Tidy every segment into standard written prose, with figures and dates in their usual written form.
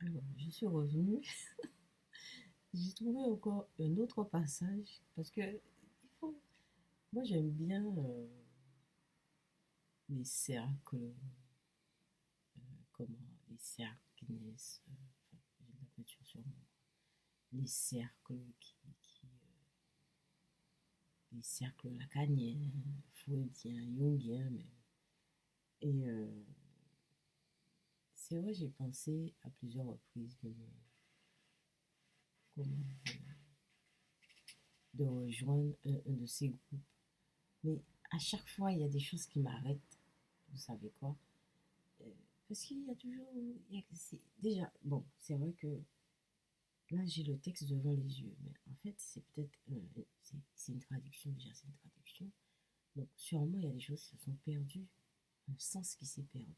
Alors, je suis revenue. J'ai trouvé encore un autre passage parce que il faut... moi j'aime bien les cercles, comment les cercles qui naissent. Enfin, j'ai de la peinture sur moi. Les cercles les cercles lacaniens, freudiens, jungiens même. Et c'est vrai, j'ai pensé à plusieurs reprises comment, de rejoindre un de ces groupes. Mais à chaque fois, il y a des choses qui m'arrêtent. Vous savez quoi? Euh, Parce qu'il y a toujours... déjà, bon, c'est vrai que là, j'ai le texte devant les yeux. Mais en fait, c'est peut-être... c'est une traduction, déjà, c'est une traduction. Donc, sûrement, il y a des choses qui se sont perdues. Un sens qui s'est perdu.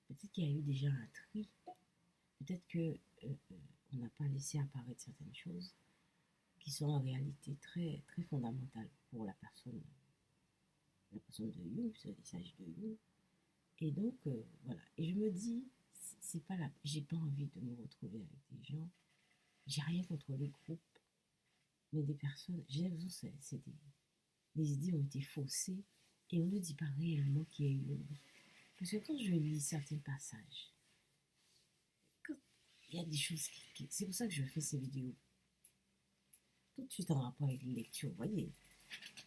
Peut-être qu'il y a eu déjà un tri. Peut-être que on n'a pas laissé apparaître certaines choses qui sont en réalité très, très fondamentales pour la personne de Jung, il s'agit de Jung. Et donc, voilà. Et je me dis, c'est pas la... j'ai pas envie de me retrouver avec des gens. J'ai rien contre les groupes, mais des personnes, j'ai l'impression que les idées ont été faussées et on ne dit pas réellement qui est Jung. Parce que quand je lis certains passages, quand il y a des choses c'est pour ça que je fais ces vidéos. Tout de suite en rapport avec les lectures, vous voyez.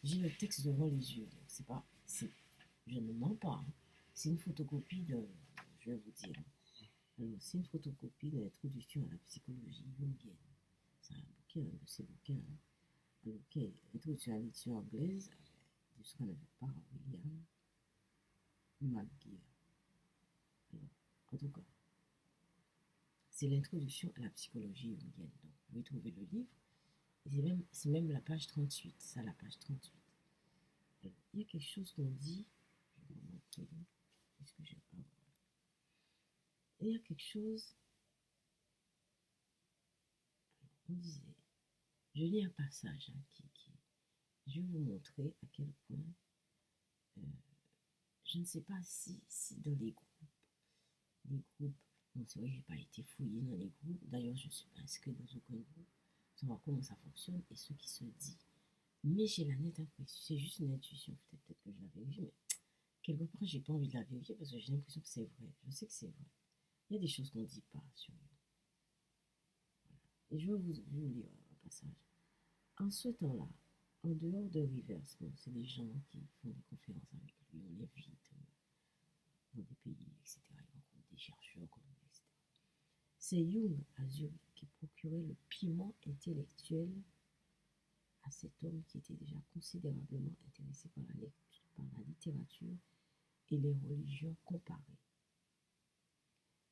J'ai le texte devant les yeux, donc c'est pas... je ne mens pas, hein. C'est une photocopie de... je vais vous dire. Alors, c'est une photocopie de l'introduction à la psychologie jungienne. C'est un bouquin, un de ces bouquins. Hein. Alors, qui est introduction à l'édition anglaise de ce qu'on avait par William McGeer. Alors, en tout cas, c'est l'introduction à la psychologie jungienne. Donc, vous pouvez trouver le livre. Et c'est même la page 38. Ça, la page 38. Alors, il y a quelque chose qu'on dit. Je vais vous montrer. Est-ce que j'ai pas. Il y a quelque chose. On disait. Je lis un passage hein, je vais vous montrer à quel point. euh, je ne sais pas si dans les groupes, bon, c'est vrai que j'ai pas été fouillée dans les groupes. D'ailleurs, je ne suis pas inscrite dans aucun groupe. Savoir comment ça fonctionne et ce qui se dit. Mais j'ai la nette impression, c'est juste une intuition, peut-être que je la vérifie, mais quelque part, j'ai pas envie de la vérifier parce que j'ai l'impression que c'est vrai. Je sais que c'est vrai. Il y a des choses qu'on ne dit pas sur lui. Et je vais vous lire un passage. En ce temps-là, en dehors de Rivers, bon, c'est des gens qui font des conférences avec lui, on l'invite dans des pays, etc. Il rencontre des chercheurs, etc. C'est Jung à Zurich qui procurait le piment intellectuel à cet homme qui était déjà considérablement intéressé par la littérature et les religions comparées.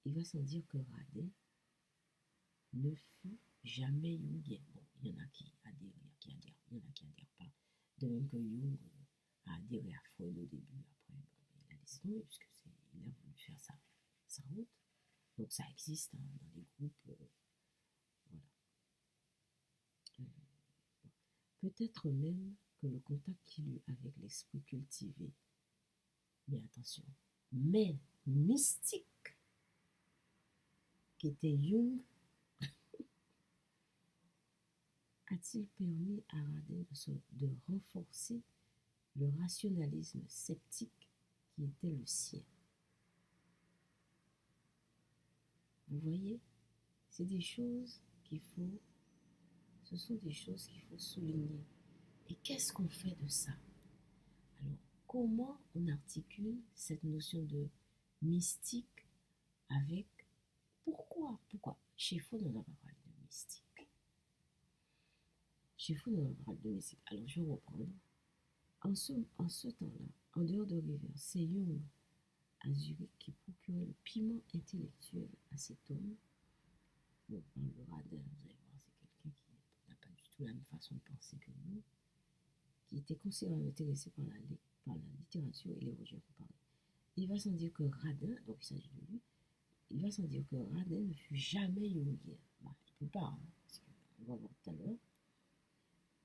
Il va sans dire que Radin ne fut jamais jungien. Bon, il y en a qui adhèrent, il y en a qui adhèrent pas. De même que Jung a adhéré à Freud au début, après, bon, il a laissé tomber puisque il a voulu faire sa route. Donc ça existe hein, dans les groupes, voilà. Peut-être même que le contact qu'il eut avec l'esprit cultivé, mais attention, mais mystique, qui était Jung, a-t-il permis à Radin de renforcer le rationalisme sceptique qui était le sien. Vous voyez, c'est des choses qu'il faut, ce sont des choses qu'il faut souligner. Et qu'est-ce qu'on fait de ça? Alors, comment on articule cette notion de mystique avec... Pourquoi chez Faux, on n'a pas parlé de mystique. Chez Faux, on n'a pas parlé de mystique. Alors, je vais reprendre. En ce temps-là, en dehors de River, c'est Jung à Zurich qui procurait le piment intellectuel à cet homme. Bon, on parlera d'elle, vous allez voir, c'est quelqu'un qui n'a pas du tout la même façon de penser que nous, qui était considérablement intéressé par la littérature et les religions comparées. Il va sans dire que Radin, donc il s'agit de lui, il va sans dire que Radin ne fut jamais jungien. Bah, il ne peut pas, hein, parce qu'on va voir tout à l'heure.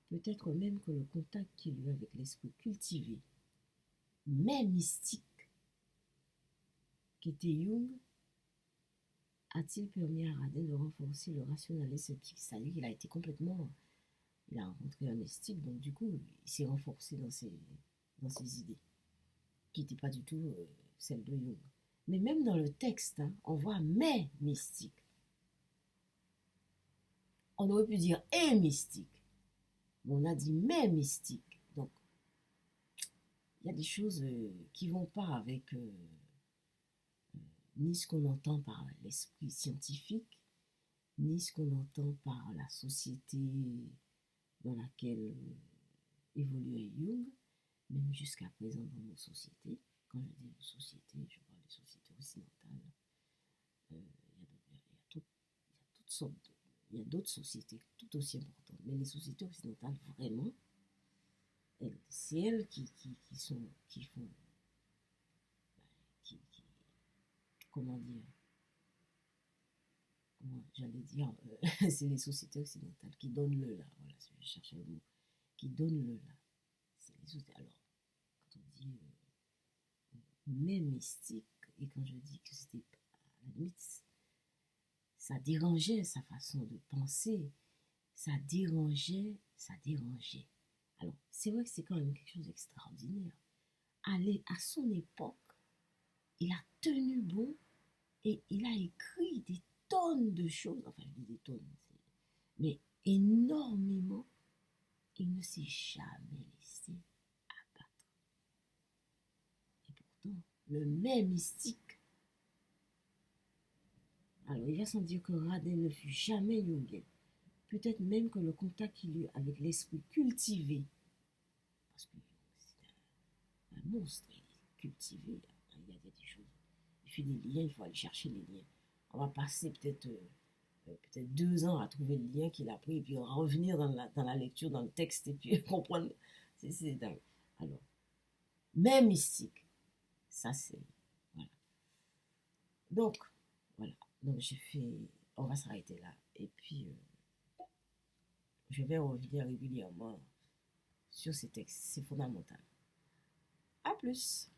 Peut-être même que le contact qu'il eut avec l'esprit cultivé, mais mystique, qu'était Jung, a-t-il permis à Radin de renforcer le rationalisme sceptique? C'est-à-dire qu'il a été complètement... Il a rencontré un mystique, donc du coup, il s'est renforcé dans ses idées, qui n'étaient pas du tout celles de Jung. Mais même dans le texte, hein, on voit mais mystique. On aurait pu dire et mystique. Mais on a dit mais mystique. Donc, il y a des choses qui ne vont pas avec ni ce qu'on entend par l'esprit scientifique, ni ce qu'on entend par la société dans laquelle évoluait Jung, même jusqu'à présent dans nos sociétés. Quand je dis nos sociétés, je parle des sociétés occidentales. Il y a d'autres sociétés tout aussi importantes, mais les sociétés occidentales, vraiment, c'est elles qui font, qui, comment dire, j'allais dire, c'est les sociétés occidentales qui donnent le là, voilà, je cherchais le mot, qui donnent le là. C'est les sociétés. Alors, quand on dit mais mystique, et quand je dis que c'était à la limite, ça dérangeait sa façon de penser, ça dérangeait. Alors, c'est vrai que c'est quand même quelque chose d'extraordinaire. À son époque, il a tenu bon et il a écrit des tonnes de choses, enfin je dis des tonnes, mais énormément. Il ne s'est jamais laissé abattre. Et pourtant, le même mystique, alors il va sans dire que Radin ne fut jamais jungien. Peut-être même que le contact qu'il eut avec l'esprit cultivé, parce que c'est un monstre, il est cultivé, il y a des choses. Il fait des liens, il faut aller chercher les liens. On va passer peut-être 2 ans à trouver le lien qu'il a pris, et puis revenir dans la lecture, dans le texte, et puis comprendre. C'est dingue. Alors, même mystique, ça c'est. Voilà. Donc, voilà. Donc, j'ai fait. On va s'arrêter là. Et puis, je vais revenir régulièrement sur ces textes. C'est fondamental. À plus!